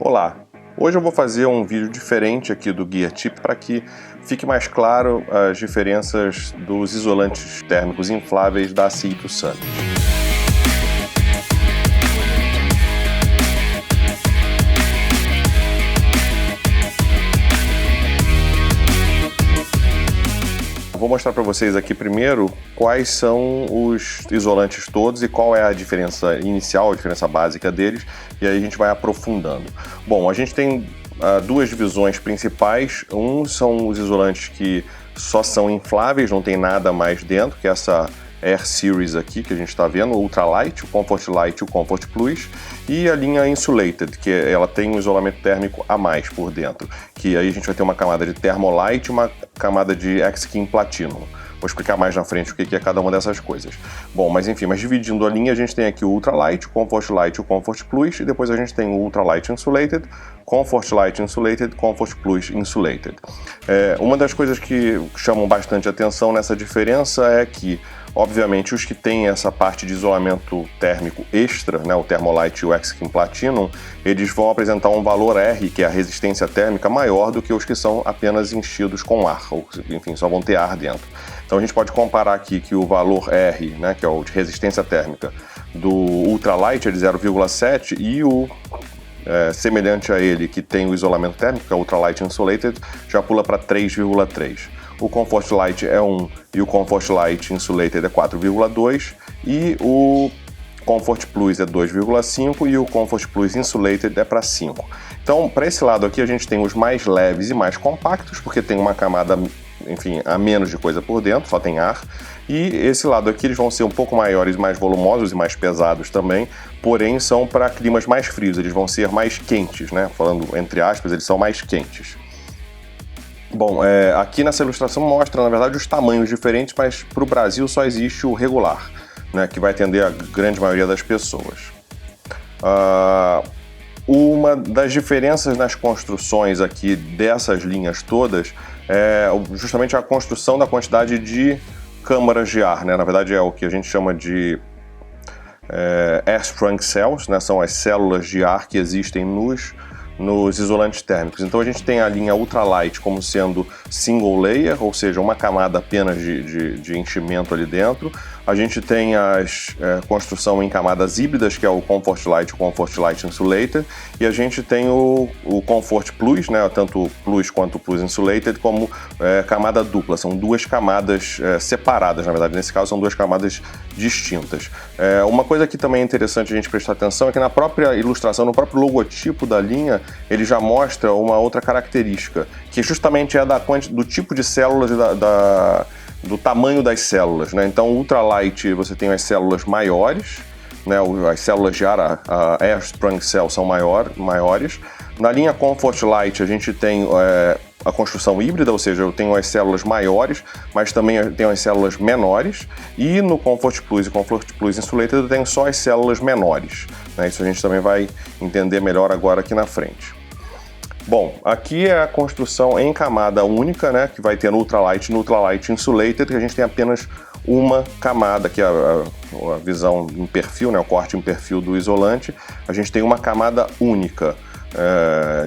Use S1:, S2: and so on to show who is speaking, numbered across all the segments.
S1: Olá, hoje eu vou fazer um vídeo diferente aqui do Gear Tip para que fique mais claro as diferenças dos isolantes térmicos infláveis da Sea2 Summit. Vou mostrar para vocês aqui primeiro quais são os isolantes todos e qual é a diferença inicial, a diferença básica deles, e aí a gente vai aprofundando. Bom, a gente tem duas divisões principais. São os isolantes que só são infláveis, não tem nada mais dentro, que é essa Air Series aqui que a gente está vendo, o Ultralight, o Comfort Light e o Comfort Plus, e a linha Insulated, que ela tem um isolamento térmico a mais por dentro, que aí a gente vai ter uma camada de Thermolite e uma camada de X-King Platinum. Vou explicar mais na frente o que é cada uma dessas coisas. Bom, mas enfim, dividindo a linha, a gente tem aqui o Ultralight, o Comfort Light e o Comfort Plus, e depois a gente tem o Ultralight Insulated, Comfort Light Insulated, Comfort Plus Insulated. Uma das coisas que chamam bastante atenção nessa diferença é que, obviamente, os que têm essa parte de isolamento térmico extra, né, o Thermolite e o X-King Platinum, eles vão apresentar um valor R, que é a resistência térmica, maior do que os que são apenas enchidos com ar, ou enfim, só vão ter ar dentro. Então a gente pode comparar aqui que o valor R, né, que é o de resistência térmica, do Ultralight é de 0,7 e o semelhante a ele, que tem o isolamento térmico, que é o Ultralight Insulated, já pula para 3,3. O Comfort Light é 1 e o Comfort Light Insulated é 4,2 e o Comfort Plus é 2,5 e o Comfort Plus Insulated é para 5. Então, para esse lado aqui, a gente tem os mais leves e mais compactos, porque tem uma camada, enfim, a menos de coisa por dentro, só tem ar. E esse lado aqui eles vão ser um pouco maiores, mais volumosos e mais pesados também, porém são para climas mais frios, eles vão ser mais quentes, né? Falando entre aspas, eles são mais quentes. Bom, aqui nessa ilustração mostra, na verdade, os tamanhos diferentes, mas para o Brasil só existe o regular, né, que vai atender a grande maioria das pessoas. Uma das diferenças nas construções aqui dessas linhas todas é justamente a construção da quantidade de câmaras de ar, né? Na verdade é o que a gente chama de air-sprung cells, né? São as células de ar que existem nos isolantes térmicos. Então a gente tem a linha Ultralight como sendo single layer, ou seja, uma camada apenas de enchimento ali dentro. A gente tem a construção em camadas híbridas, que é o Comfort Light e o Comfort Light Insulated, e a gente tem o Comfort Plus, né, tanto o Plus quanto o Plus Insulated, como camada dupla. São duas camadas separadas, na verdade, nesse caso são duas camadas distintas. Uma coisa que também é interessante a gente prestar atenção é que na própria ilustração, no próprio logotipo da linha, ele já mostra uma outra característica, que justamente é do tipo de células do tamanho das células, né? Então, Ultralight você tem as células maiores, né? As células de ar, a air-sprung cell, são maiores. Na linha Comfort Light a gente tem a construção híbrida, ou seja, eu tenho as células maiores, mas também tenho as células menores. E no Comfort Plus e Comfort Plus Insulated eu tenho só as células menores, né? Isso a gente também vai entender melhor agora aqui na frente. Bom, aqui é a construção em camada única, né, que vai ter no Ultralight e no Ultralight Insulated, que a gente tem apenas uma camada, que é a visão em perfil, né, o corte em perfil do isolante. A gente tem uma camada única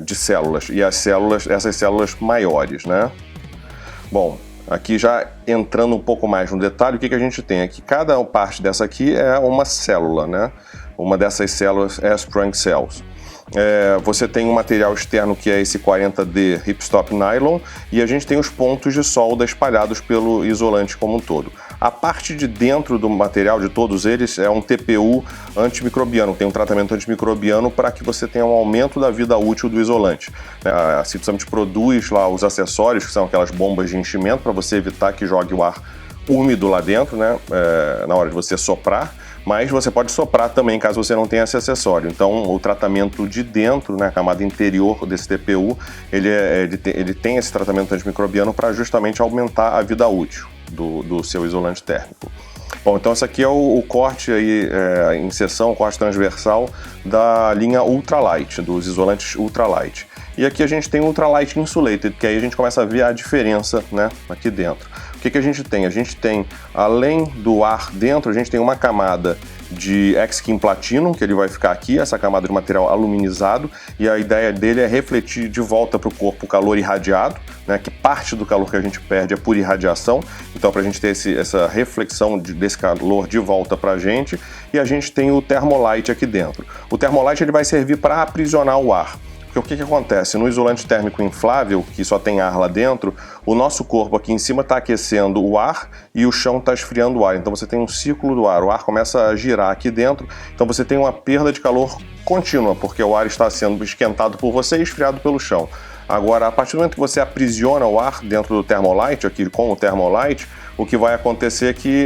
S1: de células, e essas células maiores, né? Bom, aqui já entrando um pouco mais no detalhe, o que a gente tem aqui? Cada parte dessa aqui é uma célula, né? Uma dessas células é sprung cells. Você tem um material externo que é esse 40D Hipstop Nylon, e a gente tem os pontos de solda espalhados pelo isolante como um todo. A parte de dentro do material de todos eles é um TPU antimicrobiano, tem um tratamento antimicrobiano para que você tenha um aumento da vida útil do isolante. A Sea2 Summit produz lá os acessórios, que são aquelas bombas de enchimento, para você evitar que jogue o ar úmido lá dentro, né, na hora de você soprar. Mas você pode soprar também caso você não tenha esse acessório. Então o tratamento de dentro, né, a camada interior desse TPU, ele tem esse tratamento antimicrobiano para justamente aumentar a vida útil do seu isolante térmico. Bom, então esse aqui é o corte aí, a inserção, o corte transversal da linha Ultralight, dos isolantes Ultralight. E aqui a gente tem o Ultralight Insulated, que aí a gente começa a ver a diferença, né, aqui dentro. O que a gente tem? A gente tem, além do ar dentro, a gente tem uma camada de X-King Platinum, que ele vai ficar aqui, essa camada de material aluminizado, e a ideia dele é refletir de volta para o corpo o calor irradiado, né, que parte do calor que a gente perde é por irradiação, então para a gente ter essa reflexão desse calor de volta para a gente, e a gente tem o Thermolite aqui dentro. O Thermolite ele vai servir para aprisionar o ar. Porque o que acontece? No isolante térmico inflável, que só tem ar lá dentro, o nosso corpo aqui em cima está aquecendo o ar e o chão está esfriando o ar. Então você tem um ciclo do ar, o ar começa a girar aqui dentro, então você tem uma perda de calor contínua, porque o ar está sendo esquentado por você e esfriado pelo chão. Agora, a partir do momento que você aprisiona o ar dentro do Thermolite, aqui com o Thermolite, o que vai acontecer é que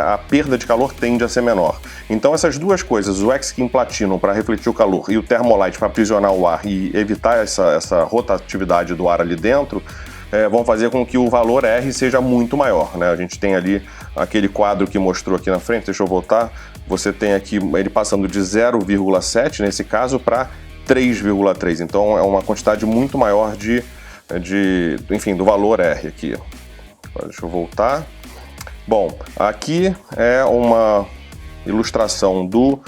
S1: a perda de calor tende a ser menor. Então essas duas coisas, o X-King Platinum para refletir o calor e o Thermolite para aprisionar o ar e evitar essa rotatividade do ar ali dentro, vão fazer com que o valor R seja muito maior, né? A gente tem ali aquele quadro que mostrou aqui na frente, deixa eu voltar, você tem aqui ele passando de 0,7 nesse caso para 3,3, então é uma quantidade muito maior enfim, do valor R aqui. Deixa eu voltar. Bom, aqui é uma ilustração do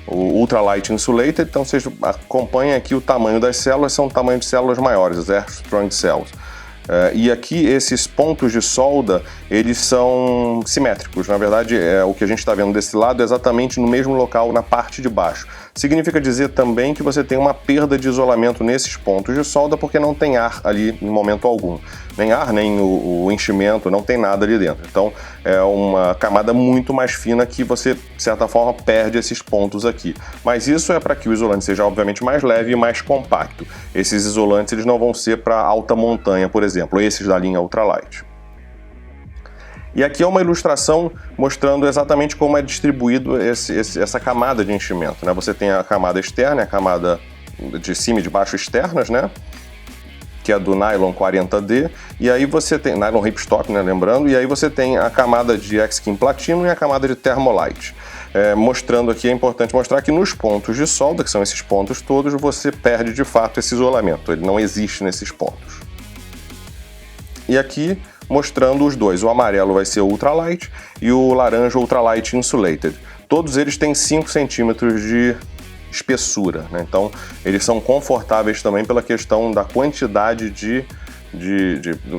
S1: Ultralight Insulated, então vocês acompanhem aqui o tamanho das células, são tamanho de células maiores, as Armstrong Cells. E aqui esses pontos de solda, eles são simétricos, na verdade o que a gente está vendo desse lado é exatamente no mesmo local na parte de baixo. Significa dizer também que você tem uma perda de isolamento nesses pontos de solda porque não tem ar ali em momento algum. Nem ar, nem o enchimento, não tem nada ali dentro. Então é uma camada muito mais fina que você, de certa forma, perde esses pontos aqui. Mas isso é para que o isolante seja, obviamente, mais leve e mais compacto. Esses isolantes eles não vão ser para alta montanha, por exemplo, esses da linha Ultralight. E aqui é uma ilustração mostrando exatamente como é distribuído essa camada de enchimento, né? Você tem a camada externa, a camada de cima e de baixo externas, né? Que é do Nylon 40D, e aí você tem Nylon Ripstop, né, lembrando, e aí você tem a camada de X-King Platinum e a camada de Thermolite. Mostrando aqui, é importante mostrar que nos pontos de solda, que são esses pontos todos, você perde de fato esse isolamento, ele não existe nesses pontos. E aqui mostrando os dois, o amarelo vai ser o Ultralight e o laranja Ultralight Insulated. Todos eles têm 5 centímetros de espessura, né? Então eles são confortáveis também pela questão da quantidade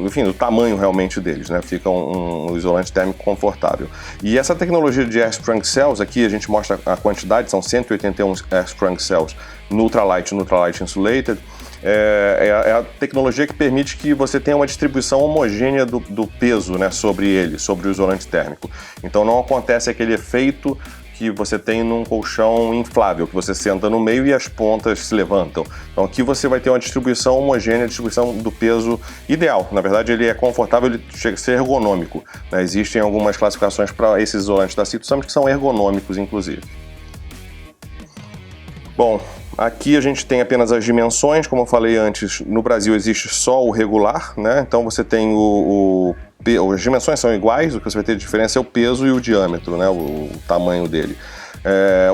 S1: enfim, do tamanho realmente deles, né? Fica um isolante térmico confortável. E essa tecnologia de Armstrong Cells, aqui a gente mostra a quantidade, são 181 Armstrong Cells no Ultralight e no Ultralight Insulated, é a tecnologia que permite que você tenha uma distribuição homogênea do peso, né, sobre o isolante térmico. Então não acontece aquele efeito que você tem num colchão inflável, que você senta no meio e as pontas se levantam. Então aqui você vai ter uma distribuição homogênea, distribuição do peso ideal. Na verdade ele é confortável, ele chega a ser ergonômico, né? Existem algumas classificações para esses isolantes da Cito Summit que são ergonômicos, inclusive. Bom, aqui a gente tem apenas as dimensões, como eu falei antes, no Brasil existe só o regular, né? Então você tem as dimensões são iguais, o que você vai ter de diferença é o peso e o diâmetro, né? O tamanho dele.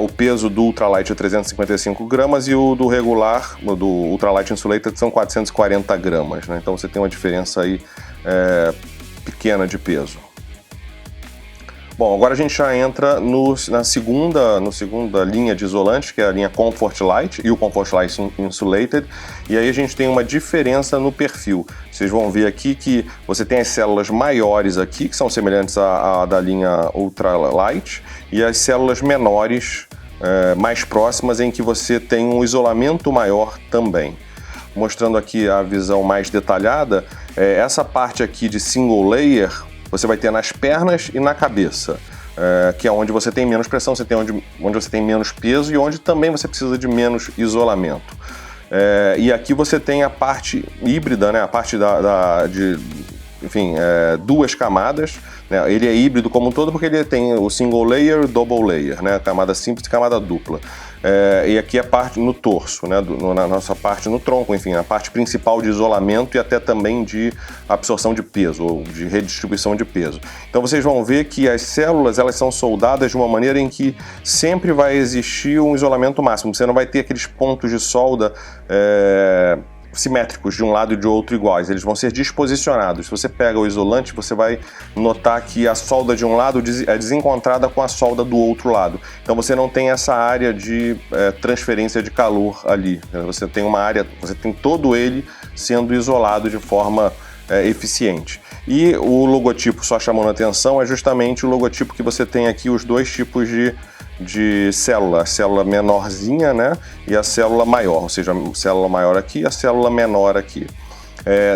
S1: O peso do Ultralight é 355 gramas e o do regular, do Ultralight Insulated, são 440 gramas, né? Então você tem uma diferença aí pequena de peso. Bom, agora a gente já entra na segunda linha de isolantes, que é a linha Comfort Light e o Comfort Light Insulated, e aí a gente tem uma diferença no perfil. Vocês vão ver aqui que você tem as células maiores aqui, que são semelhantes à da linha Ultralight, e as células menores, mais próximas, em que você tem um isolamento maior também. Mostrando aqui a visão mais detalhada, essa parte aqui de single layer, você vai ter nas pernas e na cabeça, que é onde você tem menos pressão, onde você tem menos peso e onde também você precisa de menos isolamento. E aqui você tem a parte híbrida, né, a parte enfim, duas camadas, né? Ele é híbrido como um todo porque ele tem o single layer e double layer, né? Camada simples e camada dupla. E aqui a parte no torso, né? Na nossa parte no tronco, enfim, a parte principal de isolamento e até também de absorção de peso, ou de redistribuição de peso. Então vocês vão ver que as células elas são soldadas de uma maneira em que sempre vai existir um isolamento máximo. Você não vai ter aqueles pontos de solda simétricos de um lado e de outro iguais, eles vão ser disposicionados. Se você pega o isolante, você vai notar que a solda de um lado é desencontrada com a solda do outro lado. Então você não tem essa área de transferência de calor ali. Você tem uma área, você tem todo ele sendo isolado de forma eficiente. E o logotipo, só chamando a atenção, é justamente o logotipo que você tem aqui, os dois tipos de célula, a célula menorzinha, né, e a célula maior, ou seja, a célula maior aqui e a célula menor aqui.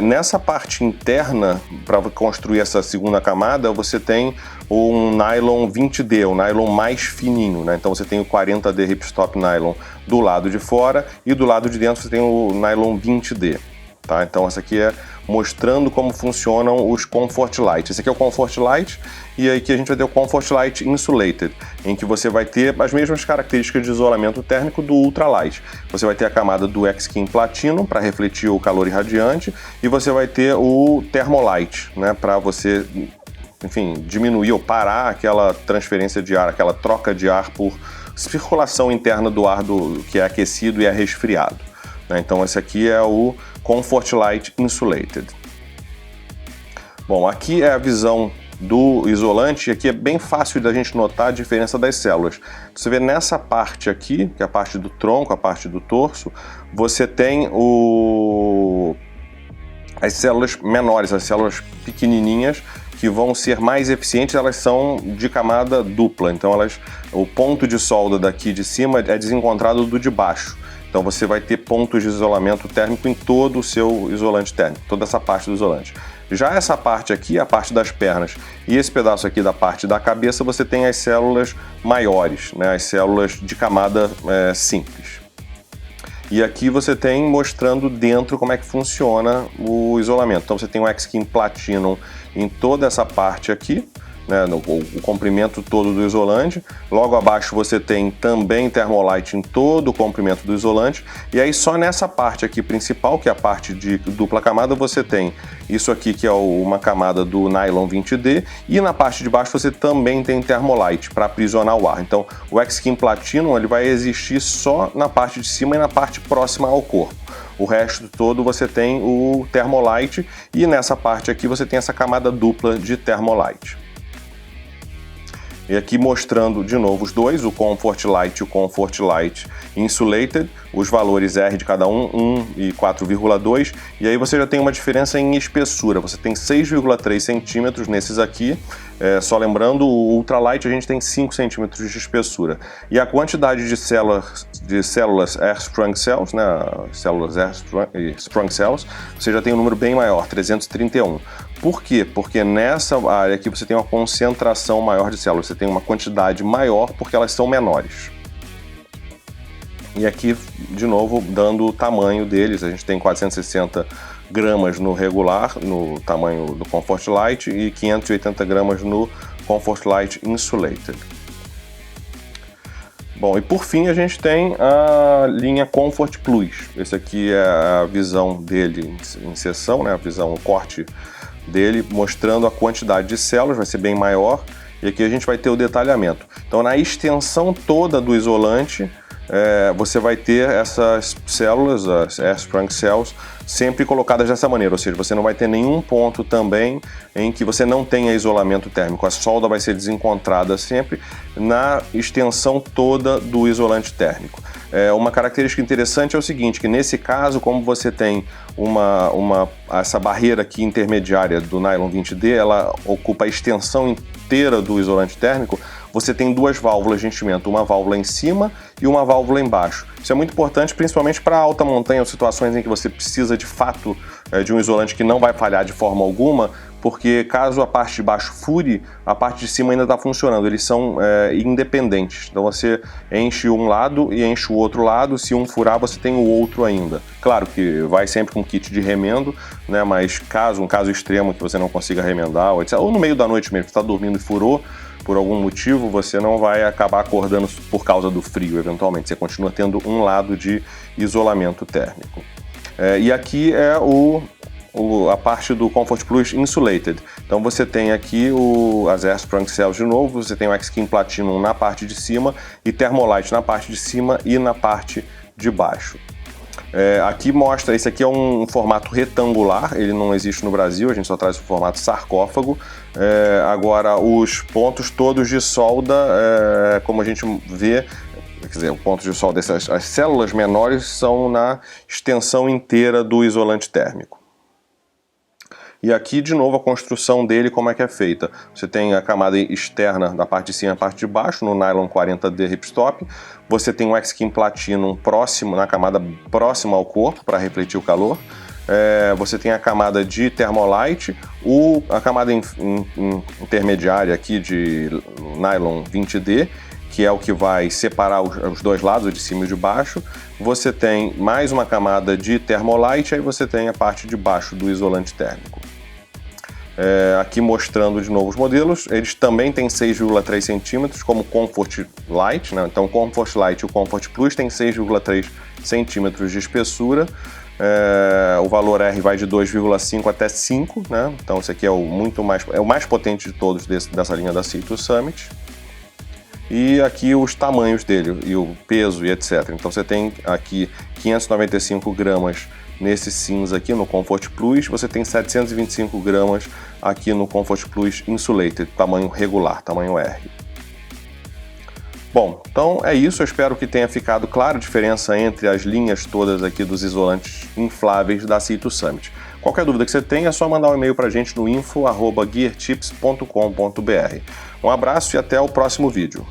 S1: Nessa parte interna, para construir essa segunda camada, você tem um nylon 20D, o nylon mais fininho, né? Então você tem o 40D Ripstop Nylon do lado de fora e do lado de dentro você tem o nylon 20D. Tá? Então essa aqui é mostrando como funcionam os Comfort Light. Esse aqui é o Comfort Light e aí que a gente vai ter o Comfort Light Insulated, em que você vai ter as mesmas características de isolamento térmico do Ultralight. Você vai ter a camada do X-Skin Platinum para refletir o calor irradiante e você vai ter o Thermolight, né, para você, enfim, diminuir ou parar aquela transferência de ar, aquela troca de ar por circulação interna do ar que é aquecido e é resfriado. Então esse aqui é o Comfort Light Insulated. Bom, aqui é a visão do isolante, e aqui é bem fácil da gente notar a diferença das células. Você vê nessa parte aqui, que é a parte do tronco, a parte do torso, você tem as células menores, as células pequenininhas, que vão ser mais eficientes, elas são de camada dupla. Então o ponto de solda daqui de cima é desencontrado do de baixo. Então você vai ter pontos de isolamento térmico em todo o seu isolante térmico, toda essa parte do isolante. Já essa parte aqui, a parte das pernas, e esse pedaço aqui da parte da cabeça, você tem as células maiores, né, as células de camada simples. E aqui você tem mostrando dentro como é que funciona o isolamento. Então você tem o X-Skin Platinum em toda essa parte aqui, né, o comprimento todo do isolante. Logo abaixo você tem também Thermolight em todo o comprimento do isolante. E aí só nessa parte aqui principal, que é a parte de dupla camada, você tem isso aqui que é uma camada do Nylon 20D, e na parte de baixo você também tem Thermolight para aprisionar o ar. Então o X-Skin Platinum ele vai existir só na parte de cima e na parte próxima ao corpo. O resto todo você tem o Thermolight, e nessa parte aqui você tem essa camada dupla de Thermolight. E aqui mostrando de novo os dois, o Comfort Light e o Comfort Light Insulated, os valores R de cada um, 1 e 4,2, e aí você já tem uma diferença em espessura, você tem 6,3 centímetros nesses aqui, só lembrando, o Ultralight a gente tem 5 centímetros de espessura. E a quantidade de células Air-Sprung Cells, né, células Air-Sprung Cells, você já tem um número bem maior, 331. Por quê? Porque nessa área aqui você tem uma concentração maior de células, você tem uma quantidade maior porque elas são menores. E aqui, de novo, dando o tamanho deles, a gente tem 460 gramas no regular, no tamanho do Comfort Light, e 580 gramas no Comfort Light Insulated. Bom, e por fim a gente tem a linha Comfort Plus. Esse aqui é a visão dele em seção, né? A visão, o corte dele, mostrando a quantidade de células, vai ser bem maior, e aqui a gente vai ter o detalhamento. Então na extensão toda do isolante, você vai ter essas células, as Air-Sprung Cells, sempre colocadas dessa maneira, ou seja, você não vai ter nenhum ponto também em que você não tenha isolamento térmico. A solda vai ser desencontrada sempre na extensão toda do isolante térmico. Uma característica interessante é o seguinte, que nesse caso, como você tem essa barreira aqui intermediária do Nylon 20D, ela ocupa a extensão inteira do isolante térmico, você tem duas válvulas de enchimento, uma válvula em cima e uma válvula embaixo. Isso é muito importante, principalmente para alta montanha ou situações em que você precisa de fato de um isolante que não vai falhar de forma alguma, porque caso a parte de baixo fure, a parte de cima ainda está funcionando, eles são independentes. Então você enche um lado e enche o outro lado, se um furar você tem o outro ainda. Claro que vai sempre com kit de remendo, né? Mas um caso extremo que você não consiga remendar, ou no meio da noite mesmo, você está dormindo e furou, por algum motivo, você não vai acabar acordando por causa do frio, eventualmente. Você continua tendo um lado de isolamento térmico. E aqui é a parte do Comfort Plus Insulated. Então você tem aqui as Air-Sprung Cells de novo, você tem o X-Skin Platinum na parte de cima e Thermolight na parte de cima e na parte de baixo. Aqui mostra, esse aqui é um formato retangular, ele não existe no Brasil, a gente só traz o formato sarcófago. Agora, os pontos todos de solda, como a gente vê, quer dizer, o ponto de solda dessas, as células menores são na extensão inteira do isolante térmico. E aqui, de novo, a construção dele, como é que é feita. Você tem a camada externa da parte de cima e a parte de baixo, no nylon 40D ripstop. Você tem um X-Kin Platinum próximo, na camada próxima ao corpo, para refletir o calor. Você tem a camada de Thermolite, a camada intermediária aqui de nylon 20D, que é o que vai separar os dois lados, o de cima e o de baixo. Você tem mais uma camada de Thermolite, aí você tem a parte de baixo do isolante térmico. Aqui mostrando de novo os modelos, eles também têm 6,3 centímetros, como Comfort Light, né? Então o Comfort Light e o Comfort Plus têm 6,3 centímetros de espessura. O valor R vai de 2,5 até 5, né? Então esse aqui é o mais potente de todos dessa linha da Citrus Summit. E aqui os tamanhos dele, e o peso e etc. Então você tem aqui 595 gramas nesse cinza aqui no Comfort Plus, você tem 725 gramas aqui no Comfort Plus Insulated, tamanho regular, tamanho R. Bom, então é isso, eu espero que tenha ficado clara a diferença entre as linhas todas aqui dos isolantes infláveis da Citrus Summit. Qualquer dúvida que você tenha é só mandar um e-mail para a gente no info@geartips.com.br. Um abraço e até o próximo vídeo.